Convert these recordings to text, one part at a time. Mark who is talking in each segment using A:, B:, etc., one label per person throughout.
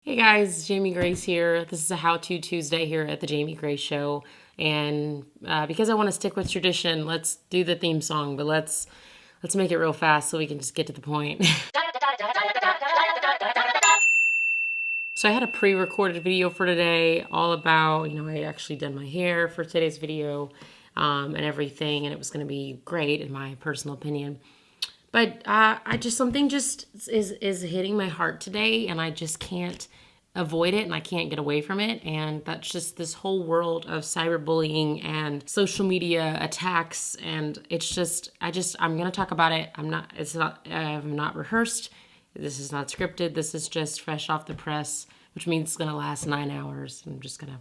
A: Hey guys, Jamie Grace here. This is a How-To Tuesday here at the Jamie Grace Show. And because I want to stick with tradition, let's do the theme song, but let's make it real fast so we can just get to the point. So I had a pre-recorded video for today all about, I actually done my hair for today's video and everything, and it was going to be great in my personal opinion. But something is hitting my heart today, and I just can't avoid it, and I can't get away from it. And that's just this whole world of cyberbullying and social media attacks. And it's just, I'm gonna talk about it. I'm not rehearsed. This is not scripted. This is just fresh off the press, which means it's gonna last 9 hours. I'm just gonna.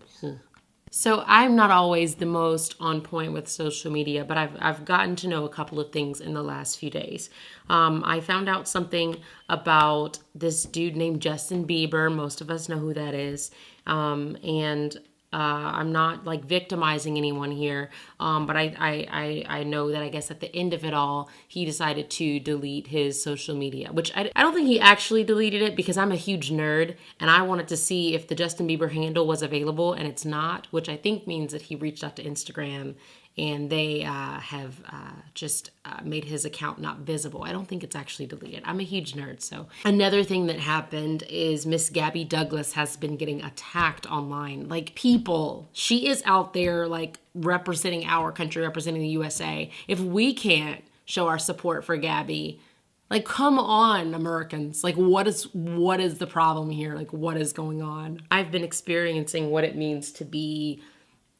A: So I'm not always the most on point with social media, but I've gotten to know a couple of things in the last few days. I found out something about this dude named Justin Bieber. Most of us know who that is. I'm not like victimizing anyone here, but I know that I guess at the end of it all, he decided to delete his social media, which I don't think he actually deleted it, because I'm a huge nerd and I wanted to see if the Justin Bieber handle was available, and it's not, which I think means that he reached out to Instagram and they have just made his account not visible. I don't think it's actually deleted. I'm a huge nerd. So another thing that happened is Miss Gabby Douglas has been getting attacked online. Like, people, she is out there like representing our country, representing the USA. If we can't show our support for Gabby, like, come on, Americans. Like, what is the problem here? Like, what is going on? I've been experiencing what it means to be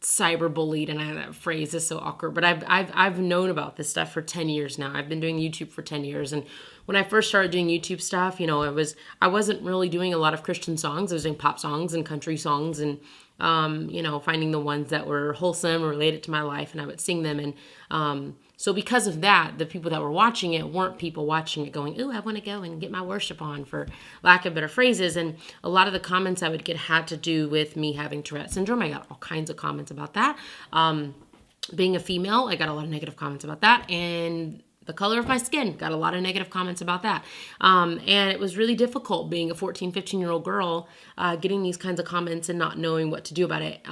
A: cyberbullied, and that phrase is so awkward, but I've known about this stuff for 10 years now. I've been doing YouTube for 10 years, and when I first started doing YouTube stuff, I wasn't really doing a lot of Christian songs. I was doing pop songs and country songs, and finding the ones that were wholesome or related to my life, and I would sing them. And so because of that, the people that were watching it weren't people watching it going, ooh, I want to go and get my worship on, for lack of better phrases. And a lot of the comments I would get had to do with me having Tourette syndrome. I got all kinds of comments about that. Being a female, I got a lot of negative comments about that. And the color of my skin, got a lot of negative comments about that. And it was really difficult being a 14, 15-year-old girl, getting these kinds of comments and not knowing what to do about it.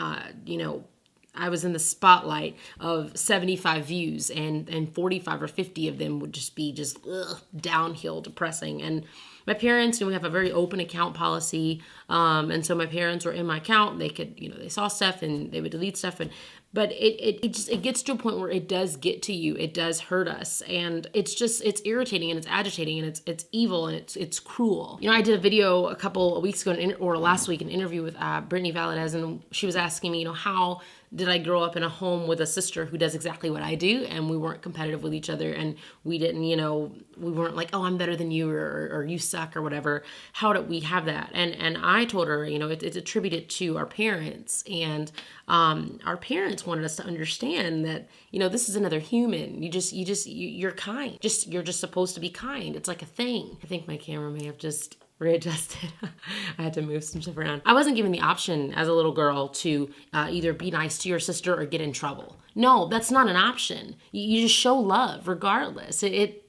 A: I was in the spotlight of 75 views, and 45 or 50 of them would just be downhill, depressing. And my parents, we have a very open account policy. And so my parents were in my account. They could, they saw stuff and they would delete stuff. But it gets to a point where it does get to you. It does hurt us. And it's irritating, and it's agitating, and it's evil, and it's cruel. I did a video a couple of weeks ago, or last week, an interview with Brittany Valadez, and she was asking me, how did I grow up in a home with a sister who does exactly what I do, and we weren't competitive with each other, and we didn't, we weren't like, oh, I'm better than you, or you suck, or whatever. How did we have that? And I told her, it's attributed to our parents, and our parents wanted us to understand that, this is another human. You're kind. You're just supposed to be kind. It's like a thing. I think my camera may have just readjusted. I had to move some stuff around. I wasn't given the option as a little girl to either be nice to your sister or get in trouble. No, that's not an option. You just show love regardless. The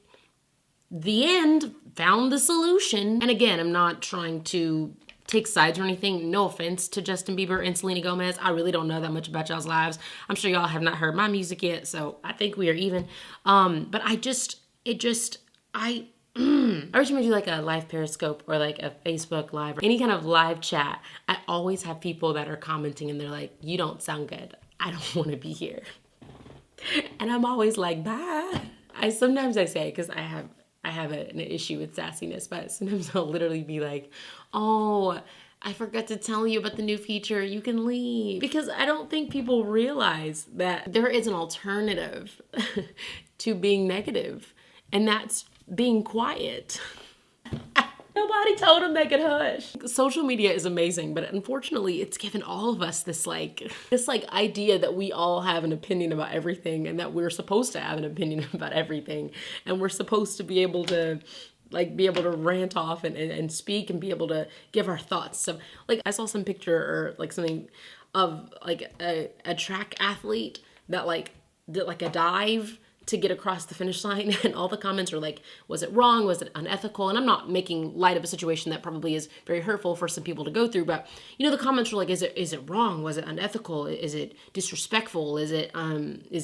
A: end found the solution. And again, I'm not trying to take sides or anything. No offense to Justin Bieber and Selena Gomez. I really don't know that much about y'all's lives. I'm sure y'all have not heard my music yet, so I think we are even. But every time I do like a live Periscope or like a Facebook Live or any kind of live chat, I always have people that are commenting and they're like, you don't sound good. I don't want to be here. And I'm always like, bye. Sometimes I say, because I have an issue with sassiness, but sometimes I'll literally be like, oh, I forgot to tell you about the new feature. You can leave. Because I don't think people realize that there is an alternative to being negative, and that's being quiet. Nobody told them they could hush. Social media is amazing, but unfortunately it's given all of us this idea that we all have an opinion about everything, and that we're supposed to have an opinion about everything, and we're supposed to be able to rant off and speak and be able to give our thoughts. So I saw some picture or something of a track athlete that did a dive to get across the finish line. And all the comments are like, was it wrong? Was it unethical? And I'm not making light of a situation that probably is very hurtful for some people to go through, but the comments were like, is it wrong? Was it unethical? Is it disrespectful? Is it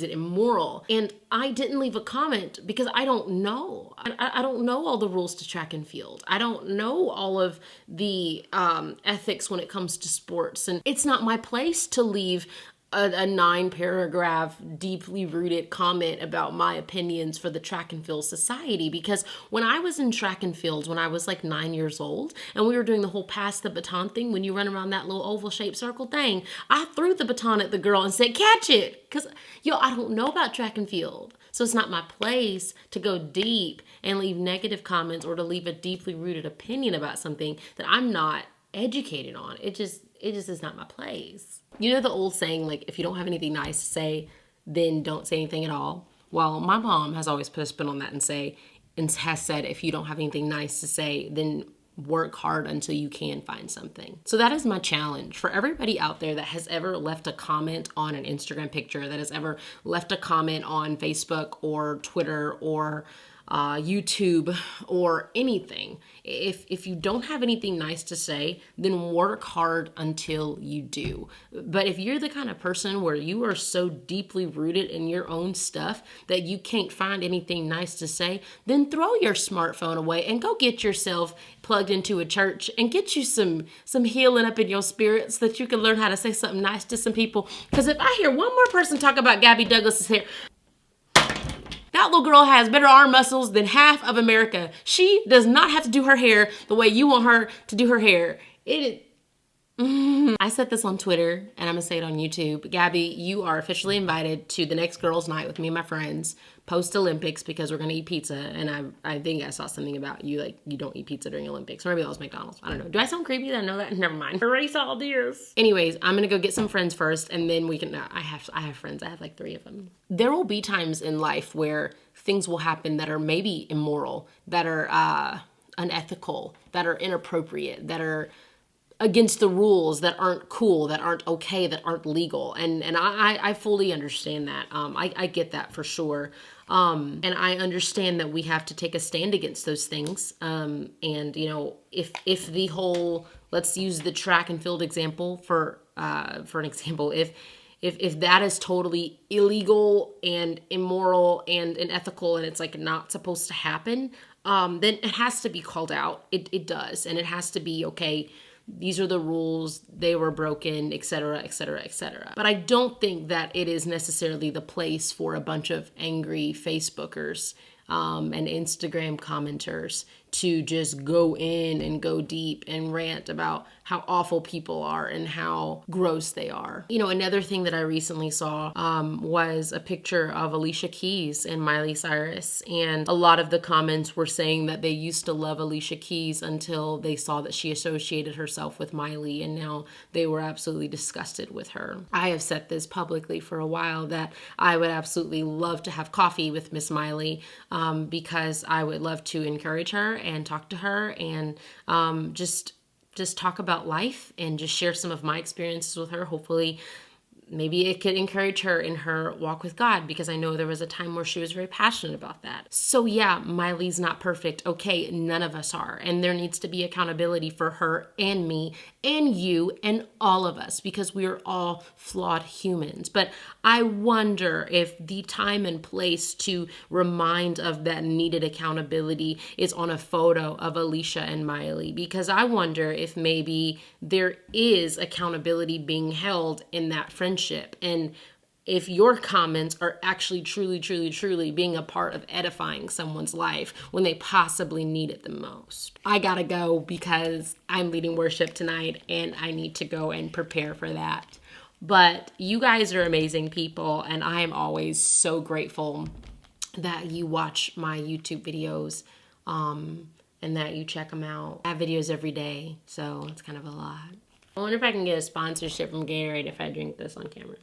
A: immoral? And I didn't leave a comment because I don't know. I don't know all the rules to track and field. I don't know all of the ethics when it comes to sports. And it's not my place to leave a 9-paragraph, deeply rooted comment about my opinions for the track and field society. Because when I was in track and field, when I was like 9 years old, and we were doing the whole pass the baton thing, when you run around that little oval shaped circle thing, I threw the baton at the girl and said, catch it. Because, I don't know about track and field. So it's not my place to go deep and leave negative comments or to leave a deeply rooted opinion about something that I'm not educated on. It just is not my place. The old saying, like, if you don't have anything nice to say, then don't say anything at all. Well, my mom has always put a spin on that and has said, if you don't have anything nice to say, then work hard until you can find something. So that is my challenge for everybody out there that has ever left a comment on an Instagram picture, that has ever left a comment on Facebook or Twitter or YouTube or anything. If you don't have anything nice to say, then work hard until you do. But if you're the kind of person where you are so deeply rooted in your own stuff that you can't find anything nice to say, then throw your smartphone away and go get yourself plugged into a church and get you some healing up in your spirit so that you can learn how to say something nice to some people. Because if I hear one more person talk about Gabby Douglas's hair, that little girl has better arm muscles than half of America. She does not have to do her hair the way you want her to do her hair. I said this on Twitter, and I'm going to say it on YouTube. Gabby, you are officially invited to the next girls' night with me and my friends, post-Olympics, because we're going to eat pizza. And I think I saw something about you, like, you don't eat pizza during Olympics. Or maybe that was McDonald's. I don't know. Do I sound creepy? I know that. Never mind. Erase all this. Anyways, I'm going to go get some friends first, and then we can... No, I have friends. I have like 3 of them. There will be times in life where things will happen that are maybe immoral, that are unethical, that are inappropriate, that are against the rules, that aren't cool, that aren't okay, that aren't legal. And I fully understand that. I get that for sure. And I understand that we have to take a stand against those things. And if the whole, let's use the track and field example for an example, if that is totally illegal and immoral and unethical and it's like not supposed to happen, then it has to be called out. It does. And it has to be, okay, these are the rules, they were broken, etc., etc., etc. But I don't think that it is necessarily the place for a bunch of angry Facebookers and Instagram commenters to just go in and go deep and rant about how awful people are and how gross they are. Another thing that I recently saw was a picture of Alicia Keys and Miley Cyrus. And a lot of the comments were saying that they used to love Alicia Keys until they saw that she associated herself with Miley, and now they were absolutely disgusted with her. I have said this publicly for a while that I would absolutely love to have coffee with Miss Miley because I would love to encourage her and talk to her and just talk about life and just share some of my experiences with her. Hopefully, maybe it could encourage her in her walk with God, because I know there was a time where she was very passionate about that. So yeah, Miley's not perfect. Okay, none of us are. And there needs to be accountability for her and me and you and all of us, because we are all flawed humans. But I wonder if the time and place to remind of that needed accountability is on a photo of Alicia and Miley, because I wonder if maybe there is accountability being held in that friendship, and if your comments are actually truly being a part of edifying someone's life when they possibly need it the most. I gotta go because I'm leading worship tonight and I need to go and prepare for that. But you guys are amazing people, and I am always so grateful that you watch my YouTube videos and that you check them out. I have videos every day, so it's kind of a lot. I wonder if I can get a sponsorship from Gatorade if I drink this on camera.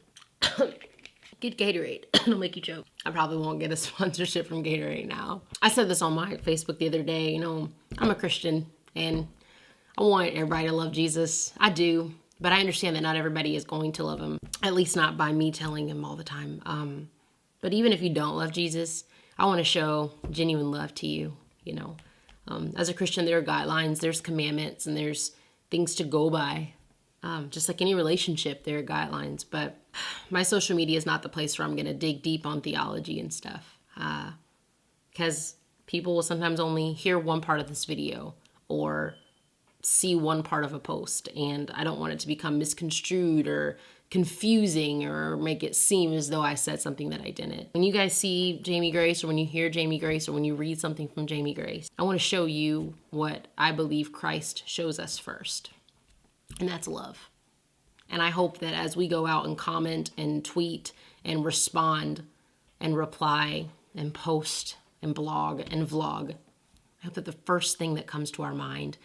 A: Get Gatorade. It'll make you choke. I probably won't get a sponsorship from Gatorade now. I said this on my Facebook the other day. I'm a Christian and I want everybody to love Jesus. I do. But I understand that not everybody is going to love him. At least not by me telling him all the time. But even if you don't love Jesus, I want to show genuine love to you, As a Christian, there are guidelines, there's commandments, and there's things to go by. Just like any relationship, there are guidelines. But my social media is not the place where I'm going to dig deep on theology and stuff. Because people will sometimes only hear one part of this video or see one part of a post. And I don't want it to become misconstrued or confusing or make it seem as though I said something that I didn't. When you guys see Jamie Grace, or when you hear Jamie Grace, or when you read something from Jamie Grace, I want to show you what I believe Christ shows us first. And that's love. And I hope that as we go out and comment and tweet and respond and reply and post and blog and vlog, I hope that the first thing that comes to our mind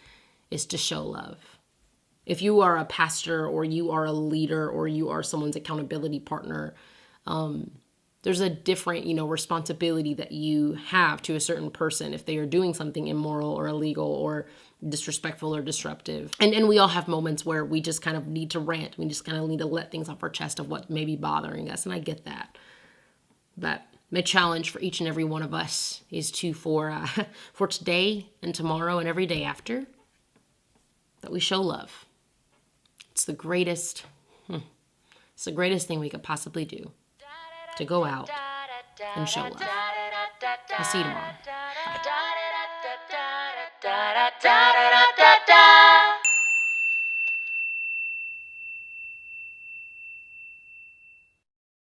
A: is to show love. If you are a pastor, or you are a leader, or you are someone's accountability partner, there's a different, responsibility that you have to a certain person if they are doing something immoral or illegal or disrespectful or disruptive. And we all have moments where we just kind of need to rant. We just kind of need to let things off our chest of what may be bothering us. And I get that. But my challenge for each and every one of us is to, for today and tomorrow and every day after, that we show love. It's the greatest thing we could possibly do, to go out and show love. I'll see you tomorrow. Bye.